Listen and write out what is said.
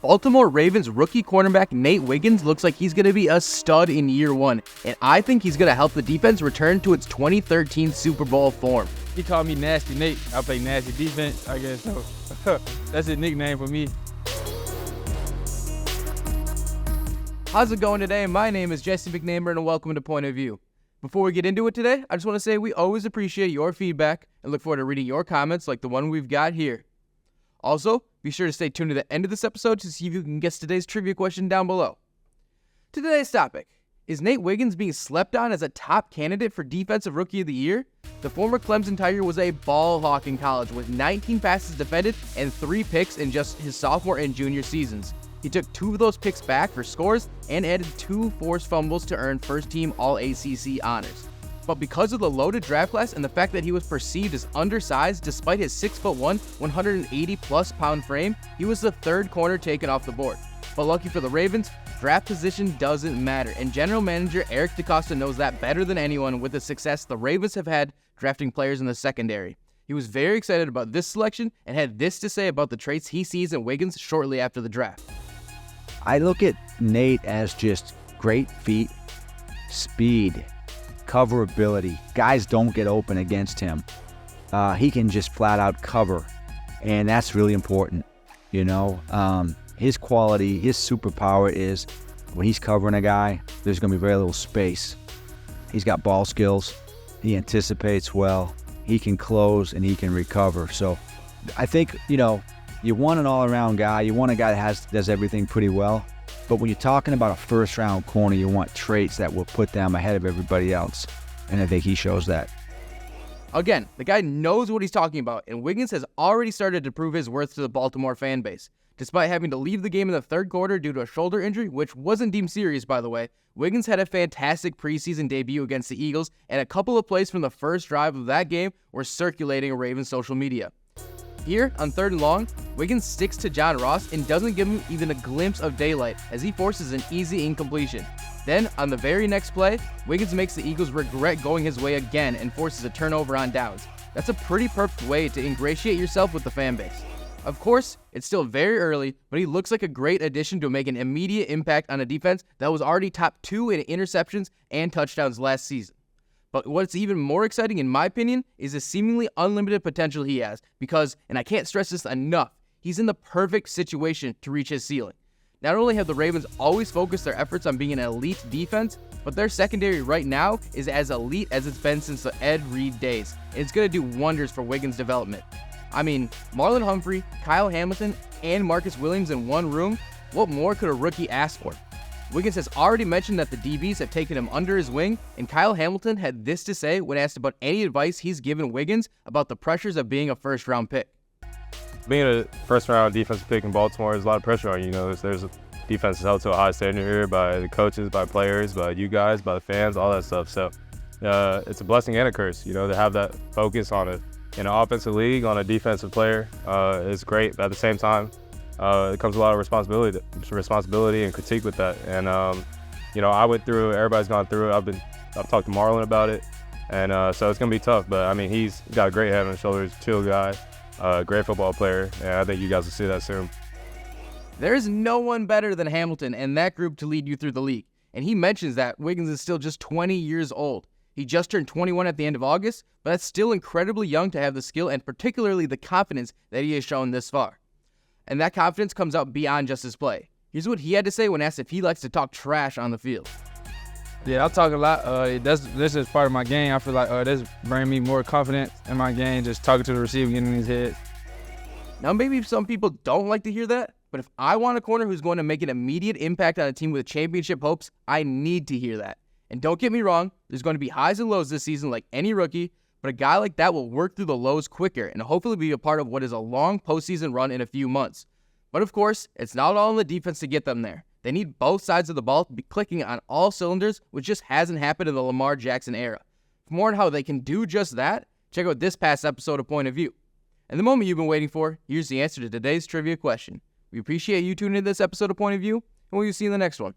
Baltimore Ravens rookie cornerback Nate Wiggins looks like he's going to be a stud in year one, and I think he's going to help the defense return to its 2013 Super Bowl form. He called me Nasty Nate. I play nasty defense, I guess so. That's his nickname for me. How's it going today? My name is Jesse McNamara, and welcome to Point of View. Before we get into it today, I just want to say we always appreciate your feedback and look forward to reading your comments like the one we've got here. Also, be sure to stay tuned to the end of this episode to see if you can guess today's trivia question down below. Today's topic: is Nate Wiggins being slept on as a top candidate for Defensive Rookie of the Year? The former Clemson Tiger was a ball hawk in college with 19 passes defended and 3 picks in just his sophomore and junior seasons. He took 2 of those picks back for scores and added 2 forced fumbles to earn first-team All-ACC honors. But because of the loaded draft class and the fact that he was perceived as undersized despite his 6'1", 180-plus pound frame, he was the 3rd corner taken off the board. But lucky for the Ravens, draft position doesn't matter, and general manager Eric DeCosta knows that better than anyone with the success the Ravens have had drafting players in the secondary. He was very excited about this selection and had this to say about the traits he sees in Wiggins shortly after the draft. I look at Nate as just great feet, speed, coverability. Guys don't get open against him. He can just flat out cover, and that's really important. You know, his quality, his superpower is when he's covering a guy, there's going to be very little space. He's got ball skills. He anticipates well. He can close and he can recover. So I think, you know, you want an all-around guy. You want a guy that does everything pretty well. But when you're talking about a first-round corner, you want traits that will put them ahead of everybody else. And I think he shows that. Again, the guy knows what he's talking about, and Wiggins has already started to prove his worth to the Baltimore fan base. Despite having to leave the game in the 3rd quarter due to a shoulder injury, which wasn't deemed serious, by the way, Wiggins had a fantastic preseason debut against the Eagles, and a couple of plays from the first drive of that game were circulating on Ravens social media. Here, on 3rd and long, Wiggins sticks to John Ross and doesn't give him even a glimpse of daylight as he forces an easy incompletion. Then, on the very next play, Wiggins makes the Eagles regret going his way again and forces a turnover on downs. That's a pretty perfect way to ingratiate yourself with the fan base. Of course, it's still very early, but he looks like a great addition to make an immediate impact on a defense that was already top 2 in interceptions and touchdowns last season. But what's even more exciting, in my opinion, is the seemingly unlimited potential he has because, and I can't stress this enough, he's in the perfect situation to reach his ceiling. Not only have the Ravens always focused their efforts on being an elite defense, but their secondary right now is as elite as it's been since the Ed Reed days, and it's going to do wonders for Wiggins' development. I mean, Marlon Humphrey, Kyle Hamilton, and Marcus Williams in one room, what more could a rookie ask for? Wiggins has already mentioned that the DBs have taken him under his wing, and Kyle Hamilton had this to say when asked about any advice he's given Wiggins about the pressures of being a first-round pick. Being a first-round defensive pick in Baltimore is a lot of pressure on you. You know, there's a defense held to a high standard here by the coaches, by players, by you guys, by the fans, all that stuff. So it's a blessing and a curse, you know, to have that focus on in an offensive league on a defensive player is great. But at the same time, it comes a lot of responsibility and critique with that. And you know, I went through it. Everybody's gone through it. I've talked to Marlon about it, and so it's gonna be tough. But I mean, he's got a great head on his shoulders, chill guy, great football player, and I think you guys will see that soon. There is no one better than Hamilton and that group to lead you through the league. And he mentions that Wiggins is still just 20 years old. He just turned 21 at the end of August, but that's still incredibly young to have the skill and particularly the confidence that he has shown this far. And that confidence comes out beyond just his play. Here's what he had to say when asked if he likes to talk trash on the field. Yeah, I talk a lot. This is part of my game. I feel like this brings me more confidence in my game, just talking to the receiver, getting in his head. Now, maybe some people don't like to hear that, but if I want a corner who's going to make an immediate impact on a team with championship hopes, I need to hear that. And don't get me wrong, there's going to be highs and lows this season like any rookie, but a guy like that will work through the lows quicker and hopefully be a part of what is a long postseason run in a few months. But of course, it's not all on the defense to get them there. They need both sides of the ball to be clicking on all cylinders, which just hasn't happened in the Lamar Jackson era. For more on how they can do just that, check out this past episode of Point of View. And the moment you've been waiting for, here's the answer to today's trivia question. We appreciate you tuning in to this episode of Point of View, and we'll see you in the next one.